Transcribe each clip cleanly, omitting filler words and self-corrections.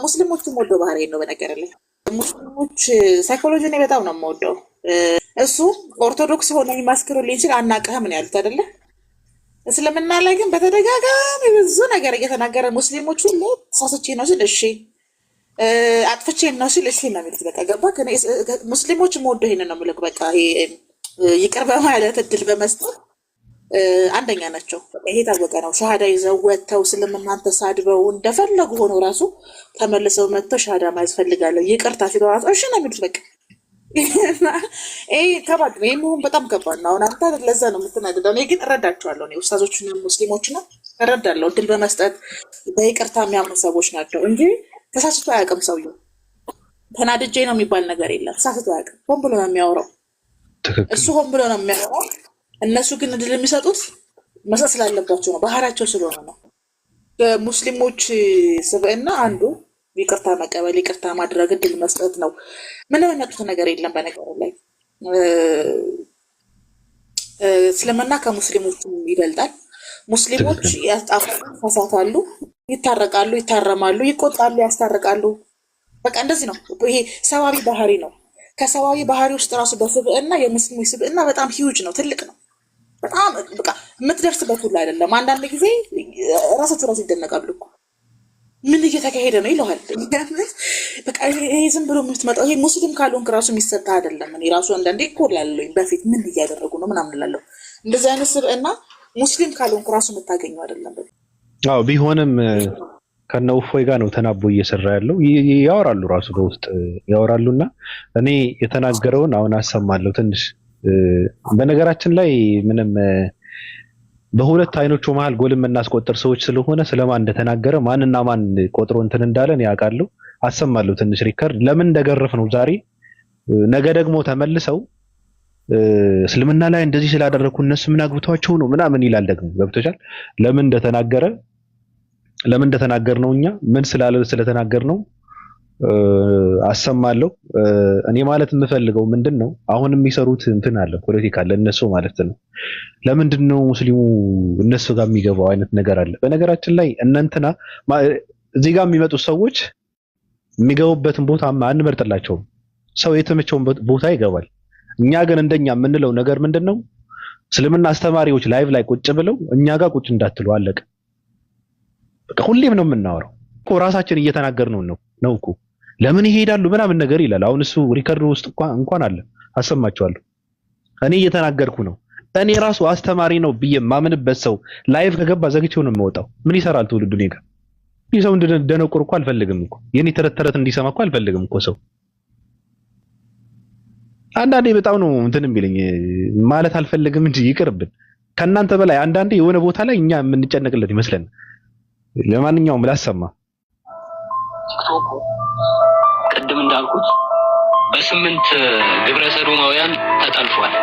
ሙስሊሞቹም ወደው ባህሪ ነው። በነገር ላይ ሙስሊሞች ሳይኮሎጂ እኔ በጣም ነው የምወደው። እሱ ኦርቶዶክስ ሆነ የሚማስክሩልኝ ሲል አናውቅህም ነው ያሉት አይደለ? እስልምና ላይ ግን በተደጋጋሚ ብዙ ነገር እየተናገረ ሙስሊሞች ሁሉ ተሳስቼ ነው ሲል እሺ፣ አጥፍቼ ነው ሲል እሺ ነው የሚሉት። በቃ ገባ። ሙስሊሞች የምወደው ይሄንን ነው የምልህ። በቃ ይቅር በማለት እድል በመስጠት አንደኛ ናቸው። ይሄ ታወቀ ነው። ሻሃዳ ይዘው ወጥተው እስልምናን ተሳድበው እንደፈለጉ ሆኖ ራሱ ተመልሰው መጥተው ሻሃዳ ማየት ፈልጋለሁ ይቅርታ ሲሏት እሺ ነው የሚሉት። በቃ ይሄ ከባድ ነው። ይሄ መሆን በጣም ከባድ ነው። አሁን አንተ ለዛ ነው የምትናደደው። እኔ ግን እረዳቸዋለሁ። እኔ ኡስታዞችንም ሙስሊሞችንም እረዳለሁ። እድል በመስጠት በይቅርታ የሚያምኑ ሰዎች ናቸው እንጂ ተሳስቶ አያውቅም ሰውዬው። ተናድጄ ነው የሚባል ነገር የለም። ተሳስቶ አያውቅም። ሆን ብሎ ነው የሚያወራው። እሱ ሆን ብሎ ነው የሚያወራው። እነሱ ግን እድል የሚሰጡት መስጠት ስላለባቸው ነው፣ ባህሪያቸው ስለሆነ ነው። ሙስሊሞች ስብዕና አንዱ ይቅርታ መቀበል፣ ይቅርታ ማድረግ፣ እድል መስጠት ነው። ምንም የሚያጡት ነገር የለም። በነገሩ ላይ እስልምና ከሙስሊሞች ይበልጣል። ሙስሊሞች ያሳሳታሉ፣ ይታረቃሉ፣ ይታረማሉ፣ ይቆጣሉ፣ ያስታርቃሉ። በቃ እንደዚህ ነው። ይሄ ሰዋዊ ባህሪ ነው። ከሰዋዊ ባህሪ ውስጥ ራሱ በስብዕና የሙስሊሞች ስብዕና በጣም ሂውጅ ነው፣ ትልቅ ነው። በጣም በቃ የምትደርስበት ሁሉ አይደለም። አንዳንድ ጊዜ ራሳቸው ራሱ ይደነቃሉ እኮ ምን እየተካሄደ ነው ይለዋል። በቃ ይሄ ዝም ብሎ የምትመጣው ይሄ ሙስሊም ካልሆንክ ራሱ የሚሰጣ አይደለም። እኔ ራሱ አንዳንዴ እኮ ላለኝ በፊት ምን እያደረጉ ነው ምናምን እላለሁ። እንደዚህ አይነት ስብዕና ሙስሊም ካልሆንክ ራሱ የምታገኘው አይደለም። አዎ ቢሆንም ከነ እፎይ ጋር ነው ተናቦ እየሰራ ያለው። ያወራሉ ራሱ በውስጥ ያወራሉና እኔ የተናገረውን አሁን አሰማለሁ ትንሽ። በነገራችን ላይ ምንም በሁለት አይኖቹ መሃል ጎል የምናስቆጥር ሰዎች ስለሆነ ስለማን እንደተናገረ ማንና ማን ቆጥሮ እንትን እንዳለ እኔ አውቃለሁ። አሰማለሁ ትንሽ ሪከርድ ለምን እንደገረፍ ነው ዛሬ ነገ ደግሞ ተመልሰው እስልምና ላይ እንደዚህ ስላደረኩ እነሱ ምን አግብቷቸው ነው ምናምን ይላል። ደግሞ ገብቶሻል? ለምን እንደተናገር ነው እኛ ምን ስለተናገር ነው አሰማለሁ። እኔ ማለት የምፈልገው ምንድነው አሁን የሚሰሩት እንትን አለ ፖለቲካ አለ እነሱ ማለት ነው። ለምንድነው ሙስሊሙ እነሱ ጋር የሚገባው አይነት ነገር አለ። በነገራችን ላይ እናንተና እዚህ ጋር የሚመጡ ሰዎች የሚገቡበትን ቦታ አንመርጥላቸውም። ሰው የተመቸውን ቦታ ይገባል። እኛ ግን እንደኛ የምንለው ነገር ምንድነው እስልምና አስተማሪዎች ላይቭ ላይ ቁጭ ብለው እኛ ጋር ቁጭ እንዳትሉ አለቀ። በቃ ሁሌም ነው የምናወራው እኮ ራሳችን እየተናገርነው ነው እኮ ለምን ይሄዳሉ ምናምን ነገር ይላል። አሁን እሱ ሪከርድ ውስጥ እንኳን አለ አሰማቸዋለሁ። እኔ እየተናገርኩ ነው። እኔ ራሱ አስተማሪ ነው ብዬ ማምንበት ሰው ላይቭ ከገባ ዘግቼው ነው የምወጣው። ምን ይሰራል ትውልዱ? እኔ ጋር ይህ ሰው እንደነቆር እኮ አልፈልግም እኮ የኔ ተረት እንዲሰማ እኮ አልፈልግም እኮ ሰው። አንዳንዴ በጣም ነው እንትን የሚለኝ ማለት አልፈልግም እንጂ ይቅርብን። ከእናንተ በላይ አንዳንዴ የሆነ ቦታ ላይ እኛ የምንጨነቅለት ይመስለን። ለማንኛውም ላሰማ ቲክቶክ ቅድም እንዳልኩት በ8 ግብረ ሰዶማውያን ተጠልፏል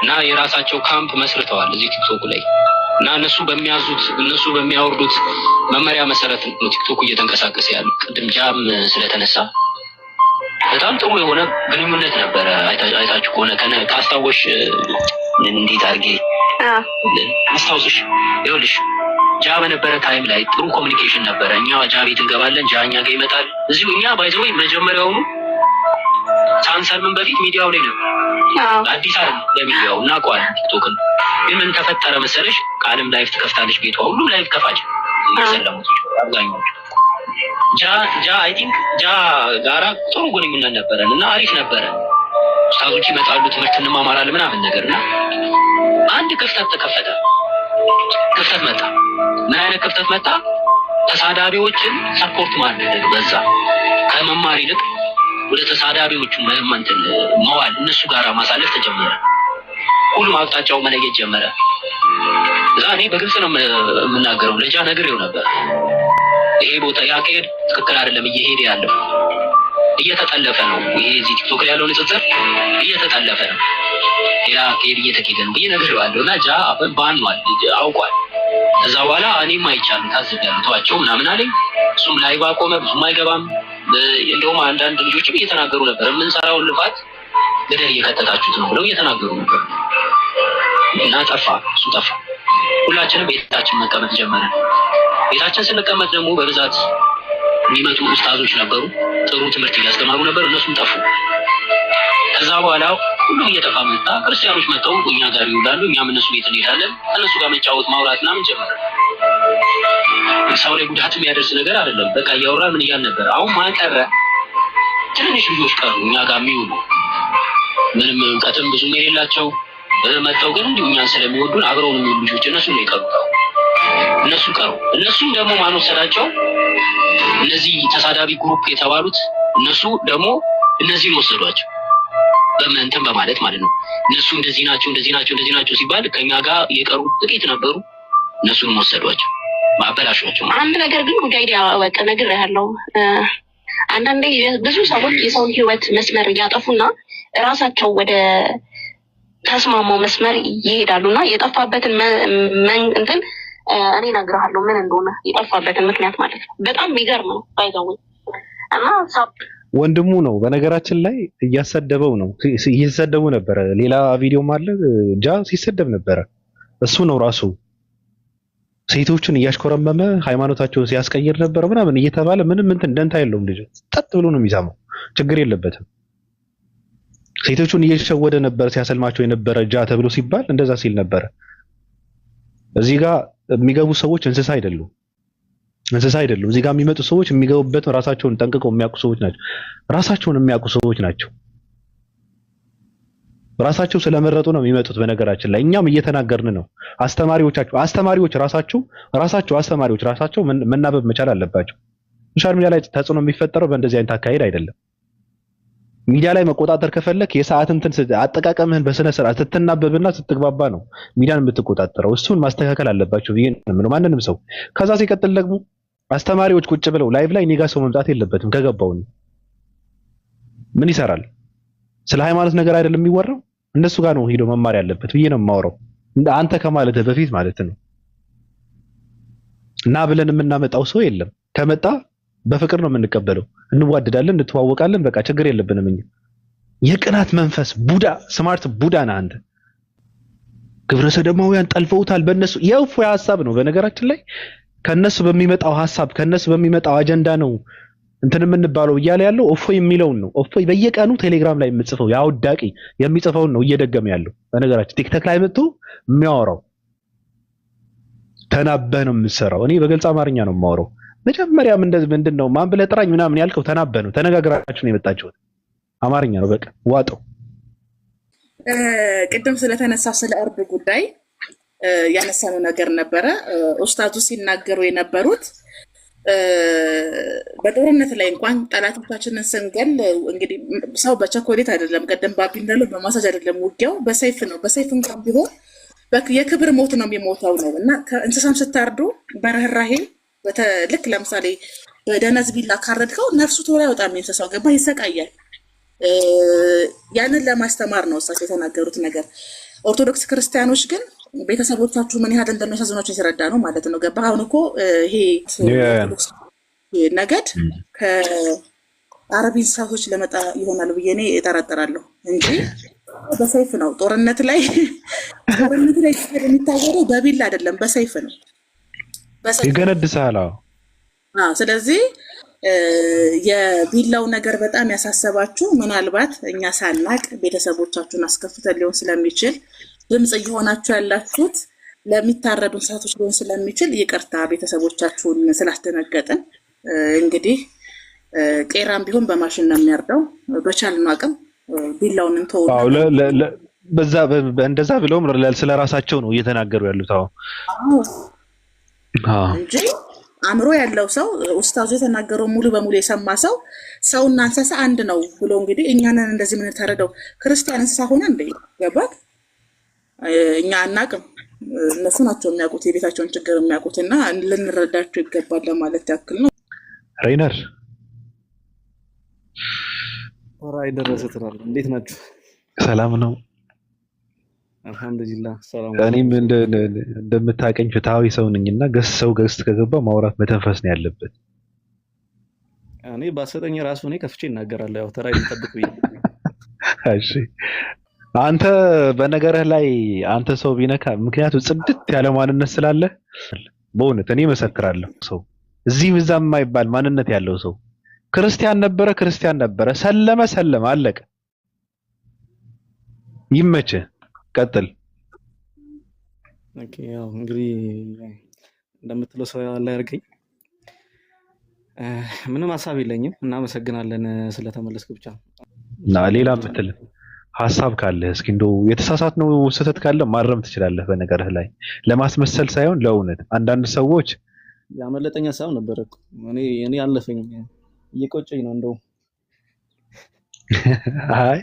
እና የራሳቸው ካምፕ መስርተዋል እዚህ ቲክቶክ ላይ እና እነሱ በሚያወርዱት መመሪያ መሰረት ነው ቲክቶክ እየተንቀሳቀሰ ያለው። ቅድም ጃም ስለተነሳ በጣም ጥሩ የሆነ ግንኙነት ነበረ። አይታችሁ ከሆነ ካስታወሽ እንዴት አድርጌ አስታውስሽ ይኸውልሽ ጃ በነበረ ታይም ላይ ጥሩ ኮሚኒኬሽን ነበረ። እኛ ጃ ቤት እንገባለን፣ ጃ እኛ ጋር ይመጣል። እዚሁ እኛ ባይዘው መጀመሪያውኑ ሳንሰርምን በፊት ሚዲያው ላይ ነበር። አዲስ አይደል ለሚዲያው እናውቀዋለን። ቲክቶክን ግን ምን ተፈጠረ መሰለሽ ቃልም ላይፍ ትከፍታለች ቤቷ ሁሉም ላይፍ ከፋች ይሰለሙት አብዛኛው ጃ አይ ቲንክ ጃ ጋራ ጥሩ ግንኙነት ነበረን እና አሪፍ ነበረ። ኡስታዞች ይመጣሉ፣ ትምህርት እንማማራለን ምናምን ነገርና አንድ ክፍተት ተከፈተ። ክፍተት መጣ። ምን አይነት ክፍተት መጣ? ተሳዳቢዎችን ሰፖርት ማድረግ በዛ። ከመማር ይልቅ ወደ ተሳዳቢዎቹ መዋል እነሱ ጋር ማሳለፍ ተጀመረ። ሁሉም አቅጣጫው መለየት ጀመረ። እኔ በግልጽ ነው የምናገረው። ለጃ ነግሬው ነበር ይሄ ቦታ ያካሄድ ትክክል አይደለም፣ እየሄደ ያለው እየተጠለፈ ነው። ይሄ እዚህ ቲክቶክ ላይ ያለው ንጽጽር እየተጠለፈ ነው፣ ሌላ አካሄድ እየተካሄደ ነው ብዬ ነግሬዋለሁ እና ጃ ባኗል፣ አውቋል። ከዛ በኋላ እኔም አይቻልም ታዝቤያለሁ ተዋቸው ምናምን አለኝ። እሱም ላይ ባቆመ ብዙም አይገባም። እንደውም አንዳንድ ልጆችም እየተናገሩ ነበር የምንሰራውን ልፋት ገደል እየከተታችሁት ነው ብለው እየተናገሩ ነበር እና ጠፋ፣ እሱ ጠፋ። ሁላችንም ቤታችን መቀመጥ ጀመርን። ቤታችን ስንቀመጥ ደግሞ በብዛት የሚመጡ ኡስታዞች ነበሩ፣ ጥሩ ትምህርት እያስተማሩ ነበር። እነሱም ጠፉ። ከዛ በኋላ ሁሉም እየጠፋ መጣ። ክርስቲያኖች መጥተው እኛ ጋር ይውላሉ፣ እኛም እነሱ ቤት እንሄዳለን። ከእነሱ ጋር መጫወት ማውራት ምናምን ጀመረ። ሰው ላይ ጉዳት የሚያደርስ ነገር አይደለም። በቃ እያወራ ምን እያል ነበር። አሁን ማን ቀረ? ትንንሽ ልጆች ቀሩ እኛ ጋር የሚውሉ ምንም እውቀትም ብዙም የሌላቸው መጥተው ግን እንዲሁ እኛን ስለሚወዱን አብረውን የሚውሉ ልጆች እነሱ ነው የቀሩት። እነሱ ቀሩ። እነሱም ደግሞ ማን ወሰዳቸው? እነዚህ ተሳዳቢ ግሩፕ የተባሉት እነሱ ደግሞ እነዚህን ወሰዷቸው። በመንተም በማለት ማለት ነው። እነሱ እንደዚህ ናቸው እንደዚህ ናቸው እንደዚህ ናቸው ሲባል ከኛ ጋር የቀሩ ጥቂት ነበሩ። እነሱንም ወሰዷቸው፣ ማበላሿቸው። አንድ ነገር ግን ጉዳይ ያወቀ ነገር ያለው አንዳንዴ ብዙ ሰዎች የሰውን ህይወት መስመር እያጠፉና ራሳቸው ወደ ተስማማው መስመር ይሄዳሉና የጠፋበትን እንትን እኔ እነግርሃለሁ ምን እንደሆነ የጠፋበትን ምክንያት ማለት ነው። በጣም የሚገርም ነው። ባይዘው እና ወንድሙ ነው በነገራችን ላይ እያሰደበው ነው። እየተሰደቡ ነበረ። ሌላ ቪዲዮም አለ ጃ ሲሰደብ ነበረ። እሱ ነው ራሱ ሴቶችን እያሽኮረመመ ሃይማኖታቸውን ሲያስቀይር ነበር ምናምን እየተባለ ምንም እንትን ደንታ የለውም። ልጅ ጠጥ ብሎ ነው የሚሰማው። ችግር የለበትም። ሴቶቹን እየሸወደ ነበር ሲያሰልማቸው የነበረ ጃ ተብሎ ሲባል እንደዛ ሲል ነበረ። እዚህ ጋር የሚገቡ ሰዎች እንስሳ አይደሉም። እንስሳ አይደሉም። እዚህ ጋር የሚመጡ ሰዎች የሚገቡበት ራሳቸውን ጠንቅቀው የሚያውቁ ሰዎች ናቸው። ራሳቸውን የሚያውቁ ሰዎች ናቸው። ራሳቸው ስለመረጡ ነው የሚመጡት። በነገራችን ላይ እኛም እየተናገርን ነው። አስተማሪዎች ራሳቸው አስተማሪዎች ራሳቸው መናበብ መቻል አለባቸው። ሶሻል ሚዲያ ላይ ተጽዕኖ የሚፈጠረው በእንደዚህ አይነት አካሄድ አይደለም። ሚዲያ ላይ መቆጣጠር ከፈለክ የሰዓት እንትን አጠቃቀምህን በስነ ስርዓት ስትናበብና ስትግባባ ነው ሚዲያን የምትቆጣጠረው። እሱን ማስተካከል አለባቸው ብዬ ነው ማንንም ሰው። ከዛ ሲቀጥል ደግሞ አስተማሪዎች ቁጭ ብለው ላይቭ ላይ ኔጋ ሰው መምጣት የለበትም። ከገባው ምን ይሰራል? ስለ ሃይማኖት ነገር አይደለም የሚወራው። እነሱ ጋር ነው ሄዶ መማር ያለበት ብዬ ነው የማወራው። አንተ ከማለት በፊት ማለት ነው። እና ብለን የምናመጣው ሰው የለም። ከመጣ በፍቅር ነው የምንቀበለው። እንዋደዳለን፣ እንተዋወቃለን። በቃ ችግር የለብንም። እኛ የቅናት መንፈስ ቡዳ ስማርት ቡዳ ነህ አንተ። ግብረ ሰዶማውያን ጠልፈውታል። በእነሱ የእፎይ ሐሳብ ነው በነገራችን ላይ ከነሱ በሚመጣው ሐሳብ ከነሱ በሚመጣው አጀንዳ ነው እንትን የምንባለው እያለ ያለው እፎይ የሚለውን ነው። እፎይ በየቀኑ ቴሌግራም ላይ የምጽፈው ያውዳቂ የሚጽፈውን ነው እየደገመ ያለው። በነገራችን ቲክቶክ ላይ መጥቶ የሚያወራው ተናበህ ነው የምትሰራው። እኔ በግልጽ አማርኛ ነው የማወራው። መጀመሪያም እንደዚህ ምንድነው ማን ብለህ ጥራኝ ምናምን ያልከው ተናበህ ነው። ተነጋግራችሁ ነው የመጣችሁት። አማርኛ ነው በቃ ዋጠው። ቅድም ስለተነሳ ስለ እርድ ጉዳይ ያነሳነው ነገር ነበረ። ኡስታዙ ሲናገሩ የነበሩት በጦርነት ላይ እንኳን ጠላቶቻችንን ስንገል እንግዲህ ሰው በቸኮሌት አይደለም፣ ቀደም ባቢ እንዳለው በማሳጅ አይደለም ውጊያው፣ በሰይፍ ነው። በሰይፍ እንኳን ቢሆን የክብር ሞት ነው የሚሞተው ነው እና ከእንስሳም ስታርዱ በርህራሄ ልክ ለምሳሌ በደነዝ ቢላ ካረድከው ነፍሱ ቶሎ አይወጣም። የእንስሳው ገባ ይሰቃያል። ያንን ለማስተማር ነው እሳቸው የተናገሩት ነገር። ኦርቶዶክስ ክርስቲያኖች ግን ቤተሰቦቻችሁ ምን ያህል እንደሚያሳዝኗቸው የተረዳ ነው ማለት ነው። ገባ አሁን እኮ ይሄ ነገድ ከአረብ እንስሳቶች ለመጣ ይሆናል ብዬ እኔ እጠረጥራለሁ እንጂ በሰይፍ ነው ጦርነት ላይ የሚታወረው በቢላ አይደለም፣ በሰይፍ ነው። ይገነድሳል። ስለዚህ የቢላው ነገር በጣም ያሳሰባችሁ ምናልባት እኛ ሳናቅ ቤተሰቦቻችሁን አስከፍተን ሊሆን ስለሚችል ድምፅ እየሆናችሁ ያላችሁት ለሚታረዱ እንስሳቶች ሊሆን ስለሚችል ይቅርታ ቤተሰቦቻችሁን ስላስደነገጥን። እንግዲህ ቄራም ቢሆን በማሽን ነው የሚያርደው። በቻልነው አቅም ቢላውን እንተው። እንደዛ ብለውም ስለራሳቸው ነው እየተናገሩ ያሉት እንጂ አእምሮ ያለው ሰው ኡስታዙ የተናገረው ሙሉ በሙሉ የሰማ ሰው ሰውና እንስሳ አንድ ነው ብሎ እንግዲህ እኛንን እንደዚህ ምን ተረዳው ክርስቲያን እንስሳ ሆነ እንዴ? ገባት እኛ አናቅም። እነሱ ናቸው የሚያውቁት የቤታቸውን ችግር የሚያውቁት እና ልንረዳቸው ይገባል ለማለት ያክል ነው። ሬነር ደረሰ ትላለህ። እንዴት ናችሁ? ሰላም ነው አልሐምዱሊላህ። ሰላም። እኔም እንደምታውቀኝ ፍትሃዊ ሰው ነኝና ሰው ገስት ከገባ ማውራት መተንፈስ ነው ያለበት። እኔ ባሰጠኝ ራሱ እኔ ከፍቼ እናገራለሁ። ያው ተራይ ልጠብቅ ብዬ። እሺ አንተ በነገርህ ላይ አንተ ሰው ቢነካ ምክንያቱም ጽድት ያለ ማንነት ስላለ በእውነት እኔ መሰክራለሁ። ሰው እዚህ ብዛ የማይባል ማንነት ያለው ሰው ክርስቲያን ነበረ፣ ሰለመ፣ አለቀ። ይመችህ፣ ቀጥል። ኦኬ ያው እንግዲህ እንደምትለው ሰው ያለ ያርገኝ። ምንም ሀሳብ የለኝም። እናመሰግናለን ስለተመለስክ ብቻ። እና ሌላ የምትል ሀሳብ ካለ እስኪ እንደው የተሳሳትነው ስህተት ካለ ማረም ትችላለህ። በነገርህ ላይ ለማስመሰል ሳይሆን ለእውነት። አንዳንድ ሰዎች ያመለጠኝ ሀሳብ ነበር እኮ እኔ አለፈኝ፣ እየቆጨኝ ነው እንደው። አይ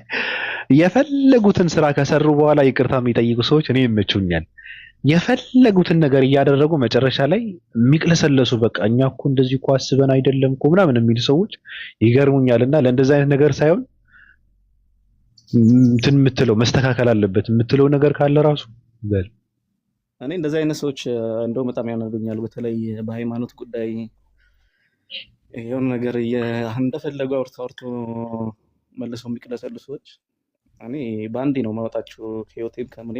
የፈለጉትን ስራ ከሰሩ በኋላ ይቅርታ የሚጠይቁ ሰዎች እኔ ይመቹኛል። የፈለጉትን ነገር እያደረጉ መጨረሻ ላይ የሚቅለሰለሱ በቃ እኛ እኮ እንደዚህ እኮ አስበን አይደለም እኮ ምናምን የሚሉ ሰዎች ይገርሙኛልና ለእንደዚህ አይነት ነገር ሳይሆን እንትን የምትለው መስተካከል አለበት የምትለው ነገር ካለ ራሱ በል። እኔ እንደዚህ አይነት ሰዎች እንደው በጣም ያናዱኛል። በተለይ በሃይማኖት ጉዳይ የሆነ ነገር እንደፈለጉ አውርቶ መልሰው የሚቅለሰሉ ሰዎች እኔ በአንዴ ነው ማወጣቸው ከህይወቴም ከምኔ።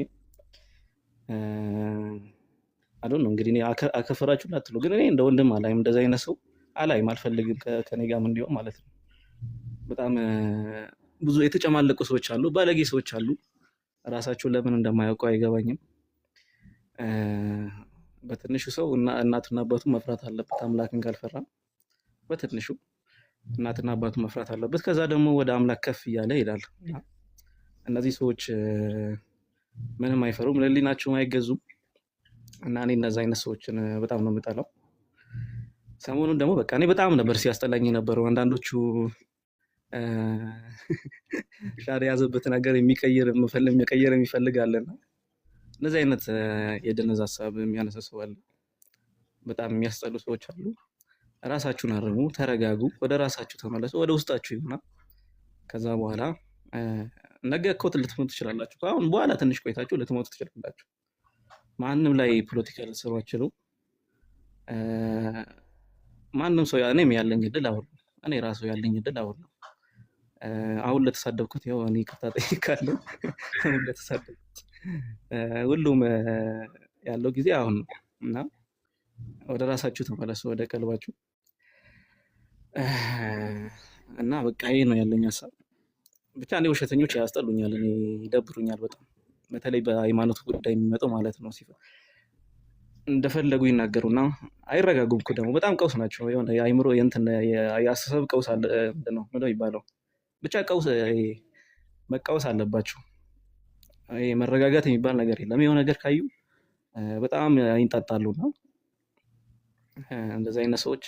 አዶን ነው እንግዲህ እኔ አከፈራችሁ ላትሉ፣ ግን እኔ እንደ ወንድም አላይም። እንደዚህ አይነት ሰው አላይም፣ አልፈልግም ከኔ ጋርም እንዲሆን ማለት ነው። በጣም ብዙ የተጨማለቁ ሰዎች አሉ፣ ባለጌ ሰዎች አሉ። ራሳቸውን ለምን እንደማያውቁ አይገባኝም። በትንሹ ሰው እናትና አባቱ መፍራት አለበት። አምላክን ካልፈራ በትንሹ እናትና አባቱ መፍራት አለበት። ከዛ ደግሞ ወደ አምላክ ከፍ እያለ ይሄዳል። እነዚህ ሰዎች ምንም አይፈሩም፣ ለህሊናቸውም አይገዙም። እና እኔ እነዚህ አይነት ሰዎችን በጣም ነው የምጠላው። ሰሞኑን ደግሞ በቃ እኔ በጣም ነበር ሲያስጠላኝ የነበረው አንዳንዶቹ ሻር የያዘበት ነገር መቀየር የሚፈልግ አለና እንደዚህ አይነት የደነዝ ሀሳብ የሚያነሳ ሰው አለ። በጣም የሚያስጠሉ ሰዎች አሉ። ራሳችሁን አርሙ፣ ተረጋጉ፣ ወደ ራሳችሁ ተመለሱ፣ ወደ ውስጣችሁ ይሁና። ከዛ በኋላ ነገ እኮ ልትሞቱ ትችላላችሁ። አሁን በኋላ ትንሽ ቆይታችሁ ልትሞቱ ትችላላችሁ። ማንም ላይ ፖለቲካ ልትሰሩ አትችሉ። ማንም ሰው እኔም ያለኝ እድል አሁን ነው። እኔ ራሱ ያለኝ እድል አሁን ነው። አሁን ለተሳደብኩት ያው እኔ ይቅርታ ጠይቃለሁ። አሁን ለተሳደብኩት ሁሉም ያለው ጊዜ አሁን ነው እና ወደ ራሳችሁ ተመለሱ፣ ወደ ቀልባችሁ እና በቃ ይሄ ነው ያለኝ ሀሳብ። ብቻ እኔ ውሸተኞች ያስጠሉኛል፣ እኔ ይደብሩኛል በጣም። በተለይ በሃይማኖት ጉዳይ የሚመጣው ማለት ነው እንደፈለጉ ይናገሩና አይረጋጉም እኮ ደግሞ በጣም ቀውስ ናቸው። የሆነ የአይምሮ የአስተሳሰብ ቀውስ አለ። ምንድን ነው የሚባለው? ብቻ ቀውስ መቃወስ አለባቸው። መረጋጋት የሚባል ነገር የለም። የሆነ ነገር ካዩ በጣም ይንጣጣሉና እንደዚህ አይነት ሰዎች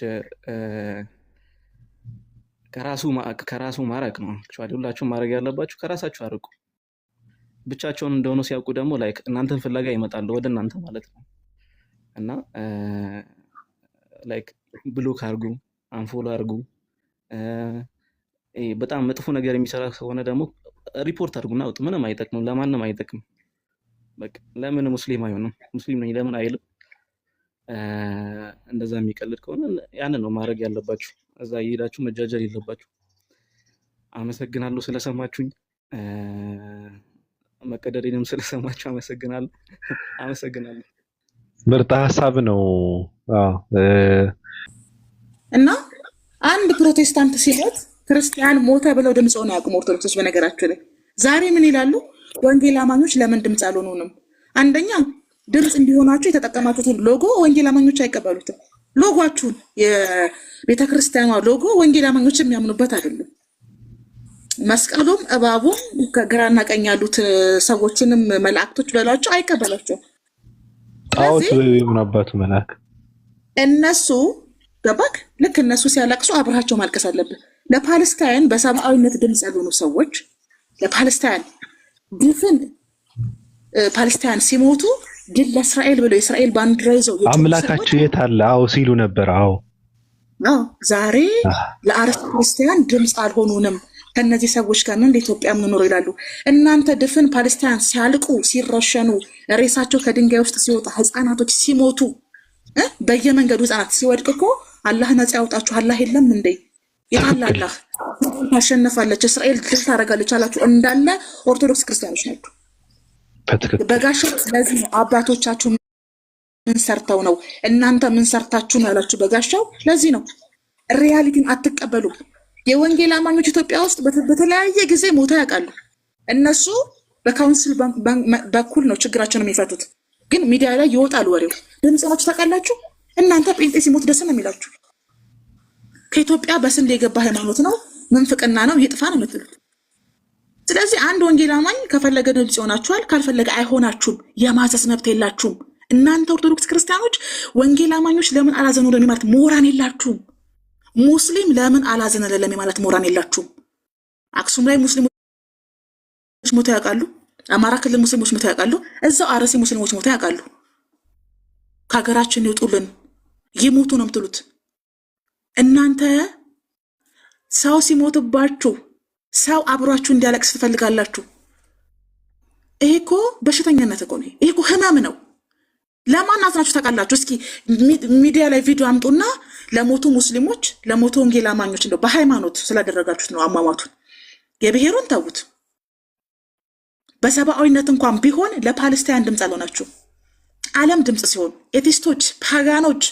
ከራሱ ማራቅ ነው። ሁላችሁም ማድረግ ያለባችሁ ከራሳችሁ አርቁ። ብቻቸውን እንደሆኑ ሲያውቁ ደግሞ ላይክ እናንተን ፍለጋ ይመጣሉ ወደ እናንተ ማለት ነው። እና ላይክ ብሎክ አርጉ፣ አንፎሎ አርጉ። በጣም መጥፎ ነገር የሚሰራ ከሆነ ደግሞ ሪፖርት አድርጉና አውጡ። ምንም አይጠቅምም፣ ለማንም አይጠቅም። በቃ ለምን ሙስሊም አይሆንም? ሙስሊም ነኝ ለምን አይልም? እንደዛ የሚቀልድ ከሆነ ያንን ነው ማድረግ ያለባችሁ። እዛ እየሄዳችሁ መጃጀል የለባችሁ። አመሰግናለሁ ስለሰማችሁኝ። መቀደዴንም ስለሰማችሁ አመሰግናለሁ። ምርጥ ሀሳብ ነው። እና አንድ ፕሮቴስታንት ሲሞት ክርስቲያን ሞተ ብለው ድምፅ ሆነ ያቁም። ኦርቶዶክሶች በነገራችሁ ላይ ዛሬ ምን ይላሉ? ወንጌል አማኞች ለምን ድምፅ አልሆኑንም? አንደኛ ድምፅ እንዲሆናችሁ የተጠቀማችሁትን ሎጎ ወንጌል አማኞች አይቀበሉትም። ሎጓችሁን የቤተክርስቲያኗ ሎጎ ወንጌል አማኞች የሚያምኑበት አይደለም። መስቀሉም እባቡም ከግራና ቀኝ ያሉት ሰዎችንም መላእክቶች በሏቸው አይቀበላቸውም። ጣዖት ምን አባቱ መልአክ እነሱ ገባክ? ልክ እነሱ ሲያለቅሱ አብረሃቸው ማልቀስ አለብህ። ለፓለስታይን በሰብአዊነት ድምፅ ያልሆኑ ሰዎች ለፓለስታይን ድፍን ፓለስታይን ሲሞቱ ድል ለእስራኤል ብለው የእስራኤል ባንዲራ ይዘው አምላካቸው የት አለ ሲሉ ነበር። ዛሬ ለአረብ ክርስቲያን ድምፅ አልሆኑንም። ከነዚህ ሰዎች ጋር ነው እንደ ኢትዮጵያ የምንኖረው ይላሉ። እናንተ ድፍን ፓለስታይን ሲያልቁ ሲረሸኑ፣ ሬሳቸው ከድንጋይ ውስጥ ሲወጣ፣ ህፃናቶች ሲሞቱ፣ በየመንገዱ ህፃናት ሲወድቅ እኮ አላህ ነፃ ያውጣችሁ አላህ የለም እንዴ? የታለ አላህ? ታሸንፋለች እስራኤል ድል ታደርጋለች አላችሁ እንዳለ ኦርቶዶክስ ክርስቲያኖች ናቸው በጋሻው። ስለዚህ አባቶቻችሁ ምን ሰርተው ነው እናንተ ምን ሰርታችሁ ነው ያላችሁ በጋሻው። ለዚህ ነው ሪያሊቲን አትቀበሉም። የወንጌል አማኞች ኢትዮጵያ ውስጥ በተለያየ ጊዜ ሞተው ያውቃሉ። እነሱ በካውንስል በኩል ነው ችግራቸውን የሚፈቱት፣ ግን ሚዲያ ላይ ይወጣል ወሬው። ድምፅ ናችሁ ታውቃላችሁ። እናንተ ጴንጤ ሲሞት ደስ ነው የሚላችሁ። ከኢትዮጵያ በስንዴ የገባ ሃይማኖት ነው፣ ምንፍቅና ነው፣ ይጥፋ ነው የምትሉት። ስለዚህ አንድ ወንጌል አማኝ ከፈለገ ድምፅ ይሆናችኋል፣ ካልፈለገ አይሆናችሁም። የማዘዝ መብት የላችሁም። እናንተ ኦርቶዶክስ ክርስቲያኖች ወንጌል አማኞች ለምን አላዘኑ ለሚ ማለት ሞራን የላችሁም። ሙስሊም ለምን አላዘነ ለሚ ማለት ሞራን የላችሁም። አክሱም ላይ ሙስሊሞች ሞተው ያውቃሉ። አማራ ክልል ሙስሊሞች ሞተው ያውቃሉ። እዛው አርሲ ሙስሊሞች ሞተው ያውቃሉ። ከሀገራችን ይውጡልን ይሞቱ ነው የምትሉት እናንተ። ሰው ሲሞትባችሁ ሰው አብሯችሁ እንዲያለቅስ ትፈልጋላችሁ። ይሄ እኮ በሽተኛነት እኮ ነው። ይሄ እኮ ህመም ነው። ለማን አዝናችሁ ታውቃላችሁ? እስኪ ሚዲያ ላይ ቪዲዮ አምጡና ለሞቱ ሙስሊሞች ለሞቱ ወንጌል አማኞች እንደው በሃይማኖት ስላደረጋችሁት ነው አሟሟቱን። የብሔሩን ተዉት። በሰብአዊነት እንኳን ቢሆን ለፓለስታይን ድምፅ አልሆናችሁ። ዓለም ድምፅ ሲሆን ኤቲስቶች፣ ፓጋኖች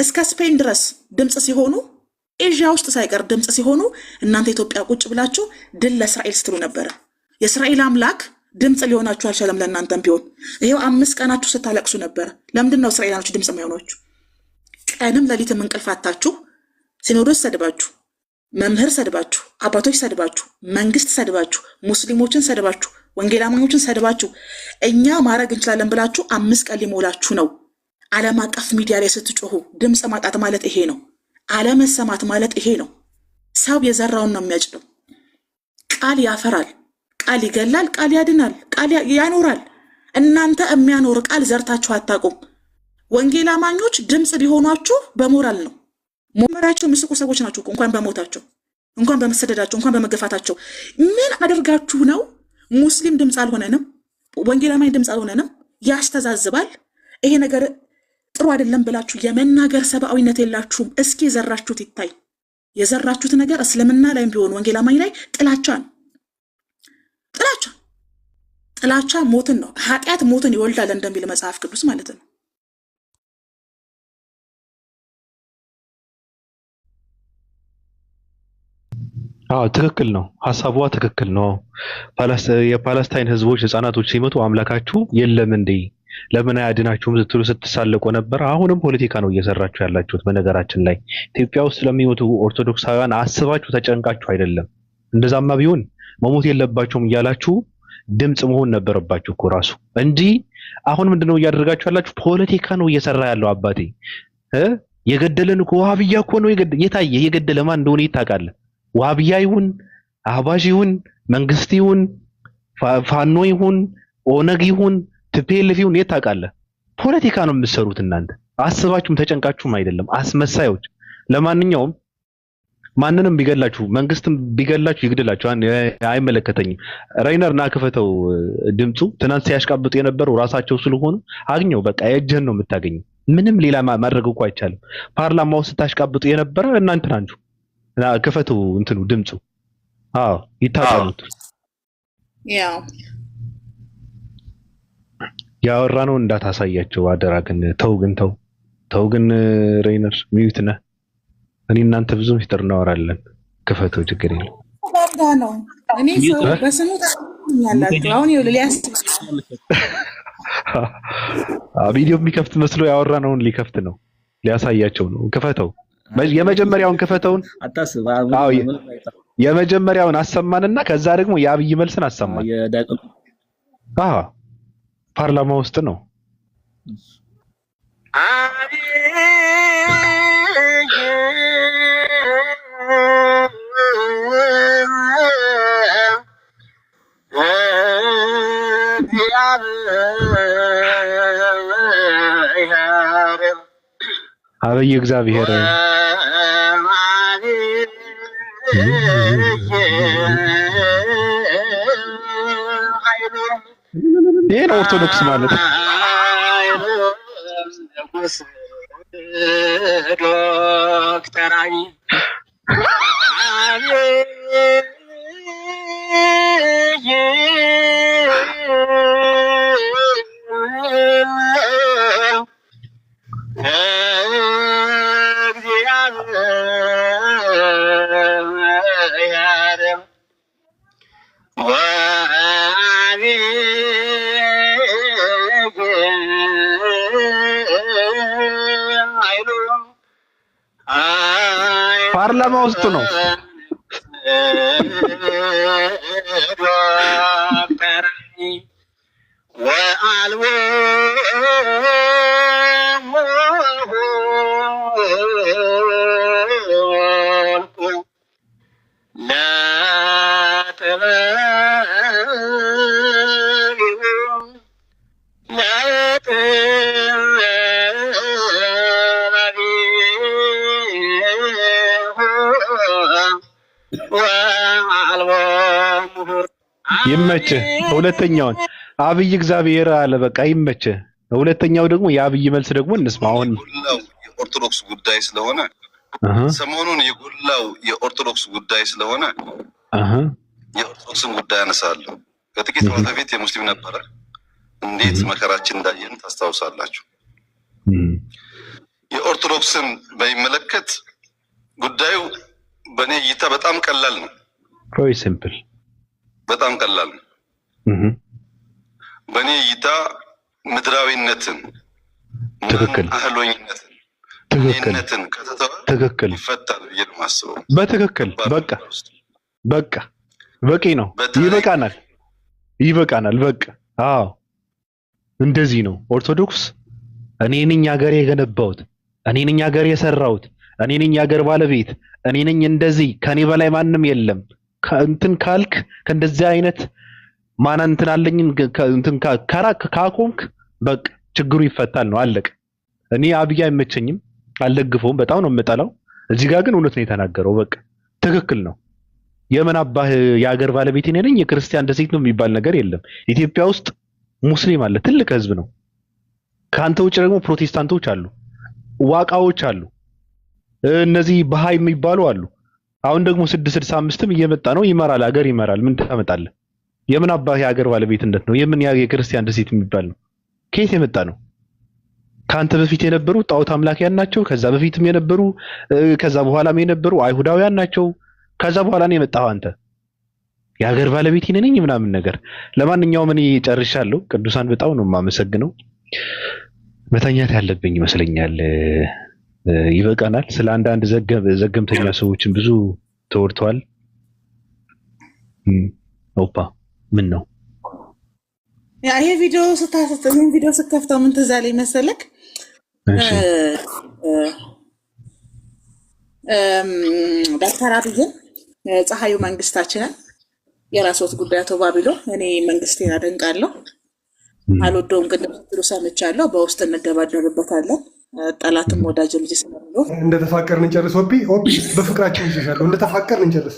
እስከ ስፔን ድረስ ድምፅ ሲሆኑ ኤዥያ ውስጥ ሳይቀር ድምፅ ሲሆኑ እናንተ ኢትዮጵያ ቁጭ ብላችሁ ድል ለእስራኤል ስትሉ ነበረ። የእስራኤል አምላክ ድምፅ ሊሆናችሁ አልቻለም። ለእናንተም ቢሆን ይሄው 5 ቀናችሁ ስታለቅሱ ነበረ። ለምንድን ነው እስራኤላኖች ድምፅ የማይሆናችሁ? ቀንም ለሊትም እንቅልፍ አታችሁ ሲኖዶስ ሰድባችሁ፣ መምህር ሰድባችሁ፣ አባቶች ሰድባችሁ፣ መንግስት ሰድባችሁ፣ ሙስሊሞችን ሰድባችሁ፣ ወንጌል አማኞችን ሰድባችሁ እኛ ማድረግ እንችላለን ብላችሁ 5 ቀን ሊሞላችሁ ነው። ዓለም አቀፍ ሚዲያ ላይ ስትጮሁ ድምፅ ማጣት ማለት ይሄ ነው። አለመሰማት ማለት ይሄ ነው። ሰው የዘራውን ነው የሚያጭደው። ቃል ያፈራል፣ ቃል ይገላል፣ ቃል ያድናል፣ ቃል ያኖራል። እናንተ የሚያኖር ቃል ዘርታችሁ አታውቁም። ወንጌል አማኞች ድምፅ ሊሆኗችሁ በሞራል ነው። ሞራቸው ምስቁ ሰዎች ናቸው። እንኳን በሞታቸው፣ እንኳን በመሰደዳቸው፣ እንኳን በመገፋታቸው ምን አደርጋችሁ ነው? ሙስሊም ድምፅ አልሆነንም፣ ወንጌል አማኝ ድምፅ አልሆነንም። ያስተዛዝባል። ይሄ ነገር ጥሩ አይደለም ብላችሁ የመናገር ሰብአዊነት የላችሁም። እስኪ የዘራችሁት ይታይ። የዘራችሁት ነገር እስልምና ላይም ቢሆን ወንጌል አማኝ ላይ ጥላቻ ነው። ጥላቻ ሞትን ነው። ኃጢአት ሞትን ይወልዳል እንደሚል መጽሐፍ ቅዱስ ማለት ነው። ትክክል ነው። ሐሳቧ ትክክል ነው። የፓለስታይን ህዝቦች ህፃናቶች ሲመቱ አምላካችሁ የለም እንዴ ለምን አያድናችሁም ስትሉ ስትሳለቁ ነበር። አሁንም ፖለቲካ ነው እየሰራችሁ ያላችሁት። በነገራችን ላይ ኢትዮጵያ ውስጥ ለሚሞቱ ኦርቶዶክሳውያን አስባችሁ ተጨንቃችሁ አይደለም። እንደዛማ ቢሆን መሞት የለባቸውም እያላችሁ ድምፅ መሆን ነበረባችሁ እኮ ራሱ እንጂ አሁን ምንድነው እያደረጋችሁ ያላችሁ? ፖለቲካ ነው እየሰራ ያለው አባቴ። የገደለን እኮ ዋሃብያ እኮ ነው የታየ። የገደለ ማን እንደሆነ ይታወቃል። ዋሃብያ ይሁን አህባሽ ይሁን መንግስት ይሁን ፋኖ ይሁን ኦነግ ይሁን ቲፒኤልኤፍ ይሁን ይታወቃል። ፖለቲካ ነው የምትሰሩት እናንተ። አስባችሁም ተጨንቃችሁም አይደለም። አስመሳዮች። ለማንኛውም ማንንም ቢገላችሁ መንግስትም ቢገላችሁ ይግደላችሁ፣ አይመለከተኝም። ራይነርና ክፈተው ድምፁ ትናንት ሲያሽቃብጡ የነበረው ራሳቸው ስለሆኑ አግኘው። በቃ የእጅህን ነው የምታገኘው። ምንም ሌላ ማድረግ እኮ አይቻልም። ፓርላማ ውስጥ ታሽቃብጡ የነበረ እናንተ ናችሁ። ክፈተው እንትኑ ድምፁ። ይታጣሉት። ያወራነው እንዳታሳያቸው አደራ። ግን ተው ግን ራይነር ሚዩት ነህ። እኔ እናንተ ብዙ ሚስጥር እናወራለን። ክፈተው ችግር የለም። ነው እኔ ሰው በስሙ ታኛላችሁ። አሁን ይኸውልህ ቪዲዮ የሚከፍት መስሎ ያወራነውን ሊከፍት ነው፣ ሊያሳያቸው ነው። ክፈተው። የመጀመሪያውን ክፈተውን አታስብ። የመጀመሪያውን አሰማንና ከዛ ደግሞ የአብይ መልስን አሰማን። ፓርላማ ውስጥ ነው። አብይ እግዚአብሔር ይሄ ነው ኦርቶዶክስ ማለት። ዶክተር አብይ ፓርላማ ውስጥ ነው። ይመችህ። ሁለተኛውን አብይ እግዚአብሔር አለ። በቃ ይመችህ። ሁለተኛው ደግሞ የአብይ መልስ ደግሞ እንስማ። አሁን የኦርቶዶክስ ጉዳይ ስለሆነ ሰሞኑን የጎላው የኦርቶዶክስ ጉዳይ ስለሆነ የኦርቶዶክስን ጉዳይ አነሳለሁ። ከጥቂት ወራት በፊት የሙስሊም ነበረ። እንዴት መከራችን እንዳየን ታስታውሳላችሁ። የኦርቶዶክስን በሚመለከት ጉዳዩ በእኔ እይታ በጣም ቀላል ነው። ቬሪ ሲምፕል፣ በጣም ቀላል ነው። በእኔ እይታ ምድራዊነትን፣ ትክክል፣ አህሎኝነትን፣ እኔነትን ከተተወ ትክክል ይፈታል ብዬ ነው የማስበው። በትክክል በቃ በቂ ነው። ይበቃናል፣ ይበቃናል። በቃ አዎ፣ እንደዚህ ነው ኦርቶዶክስ። እኔ ነኝ ሀገር የገነባሁት፣ እኔ ነኝ ሀገር የሰራሁት፣ እኔ ነኝ ሀገር ባለቤት፣ እኔ ነኝ እንደዚህ፣ ከኔ በላይ ማንም የለም እንትን ካልክ ከእንደዚህ አይነት ማን እንትን አለኝ እንትን ካቆምክ በቃ ችግሩ ይፈታል ነው፣ አለቀ። እኔ አብይ አይመቸኝም፣ አልደግፈውም፣ በጣም ነው የምጠላው። እዚህ ጋር ግን እውነት ነው የተናገረው። በቃ ትክክል ነው። የምን አባህ የሀገር ባለቤት እኔ ነኝ የክርስቲያን ደሴት ነው የሚባል ነገር የለም። ኢትዮጵያ ውስጥ ሙስሊም አለ፣ ትልቅ ህዝብ ነው። ከአንተ ውጭ ደግሞ ፕሮቴስታንቶች አሉ፣ ዋቃዎች አሉ፣ እነዚህ በሃይ የሚባሉ አሉ። አሁን ደግሞ 665ም እየመጣ ነው፣ ይመራል፣ ሀገር ይመራል። ምን ታመጣለህ? የምን አባህ የሀገር ባለቤትነት ነው? የምን የክርስቲያን ደሴት የሚባል ነው? ከየት የመጣ ነው? ከአንተ በፊት የነበሩ ጣዖት አምላኪያን ናቸው። ከዛ በፊትም የነበሩ ከዛ በኋላም የነበሩ አይሁዳውያን ናቸው። ከዛ በኋላ ነው የመጣው አንተ የሀገር ባለቤት ነኝ ምናምን ነገር። ለማንኛውም እኔ ጨርሻለሁ። ቅዱሳን በጣም ነው የማመሰግነው። መተኛት ያለብኝ ይመስለኛል። ይበቃናል። ስለ አንዳንድ ዘገምተኛ ሰዎችን ብዙ ተወርተዋል። ኦፓ ምን ነው ያ ይሄ ቪዲዮ ይሄን ቪዲዮ ስከፍተው ምን ትዝ አለኝ መሰለክ? ዶክተር አብይን ፀሐዩ መንግስታችንን የራስዎት ጉዳይ አቶ ባቢሎን፣ እኔ መንግስቴን አደንቃለሁ፣ አልወደውም፣ ቅድም ስትሉ ሰምቻለሁ። በውስጥ እንደባደርበታለን። ጠላትም ወዳጅ ልጅ ስለሆነ እንደተፋቀርን እንጨርስ። ኦፒ በፍቅራችን ይሻሻለሁ። እንደተፋቀርን እንጨርስ።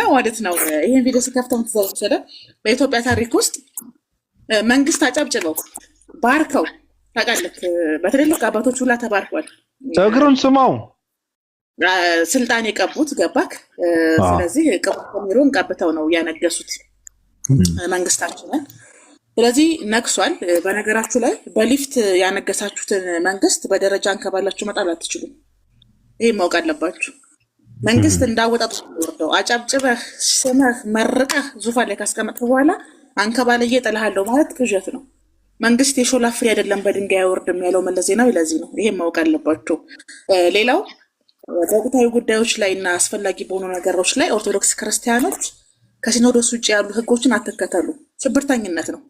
ማለት ነው። ይህን ቪዲዮ ስከፍተው ምትዘሰለ በኢትዮጵያ ታሪክ ውስጥ መንግስት አጨብጭበው ባርከው ታውቃለህ። በትልልቅ አባቶች ሁላ ተባርኳል። እግሩን ስማው ስልጣን የቀቡት ገባክ። ስለዚህ ሚሮን ቀብተው ነው ያነገሱት መንግስታችንን። ስለዚህ ነግሷል። በነገራችሁ ላይ በሊፍት ያነገሳችሁትን መንግስት በደረጃ አንከባላችሁ መጣል አትችሉም። ይህ ማወቅ አለባችሁ። መንግስት እንዳወጣጡ ወርደው አጨብጭበህ ስመህ መርቀህ ዙፋን ላይ ካስቀመጥህ በኋላ አንከባለዬ እጥልሃለሁ ማለት ቅዠት ነው። መንግስት የሾላ ፍሬ አይደለም በድንጋይ አይወርድም ያለው መለስ ዜናዊ ለዚህ ነው። ይሄን ማወቅ አለባችሁ። ሌላው በወቅታዊ ጉዳዮች ላይ እና አስፈላጊ በሆኑ ነገሮች ላይ ኦርቶዶክስ ክርስቲያኖች ከሲኖዶስ ውጭ ያሉ ህጎችን አትከተሉ። ሽብርተኝነት ነው፣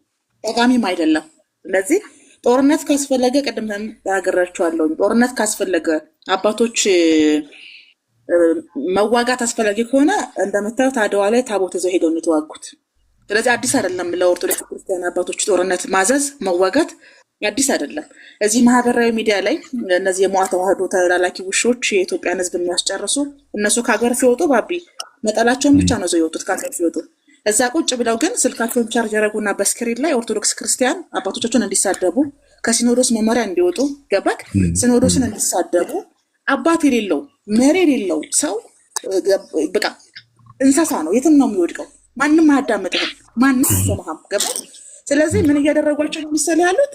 ጠቃሚም አይደለም። ስለዚህ ጦርነት ካስፈለገ ቅድም ተናግሬያችኋለሁ። ጦርነት ካስፈለገ አባቶች መዋጋት አስፈላጊ ከሆነ እንደምታዩት አድዋ ላይ ታቦት ይዘው ሄደው ነው የተዋጉት። ስለዚህ አዲስ አይደለም ለኦርቶዶክስ ክርስቲያን አባቶች ጦርነት ማዘዝ መዋጋት አዲስ አይደለም። እዚህ ማህበራዊ ሚዲያ ላይ እነዚህ የሞዓ ተዋህዶ ተላላኪ ውሾች የኢትዮጵያን ህዝብ የሚያስጨርሱ እነሱ ከሀገር ሲወጡ ባቢ ነጠላቸውን ብቻ ነው ይዘው የወጡት ከሀገር ሲወጡ። እዛ ቁጭ ብለው ግን ስልካቸውን ቻርጅ ያደረጉና በስክሪን ላይ ኦርቶዶክስ ክርስቲያን አባቶቻቸውን እንዲሳደቡ ከሲኖዶስ መመሪያ እንዲወጡ ገባክ፣ ሲኖዶስን እንዲሳደቡ አባት የሌለው መሪ የሌለው ሰው በቃ እንስሳ ነው፣ የትም ነው የሚወድቀው። ማንም አያዳምጥህም፣ ማንም አይሰማህም። ገባ? ስለዚህ ምን እያደረጓቸው ነው ምሳሌ ያሉት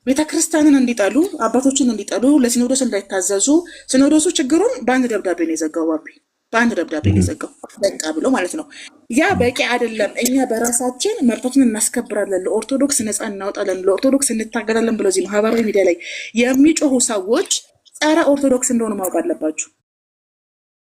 ቤተክርስቲያንን እንዲጠሉ፣ አባቶችን እንዲጠሉ፣ ለሲኖዶስ እንዳይታዘዙ። ሲኖዶሱ ችግሩን በአንድ ደብዳቤ ነው የዘጋው። ባቢ በአንድ ደብዳቤ ነው የዘጋው፣ በቃ ብሎ ማለት ነው። ያ በቂ አይደለም። እኛ በራሳችን መብታችንን እናስከብራለን፣ ለኦርቶዶክስ ነፃ እናወጣለን፣ ለኦርቶዶክስ እንታገላለን ብሎ እዚህ ማህበራዊ ሚዲያ ላይ የሚጮሁ ሰዎች ጸረ ኦርቶዶክስ እንደሆኑ ማወቅ አለባችሁ።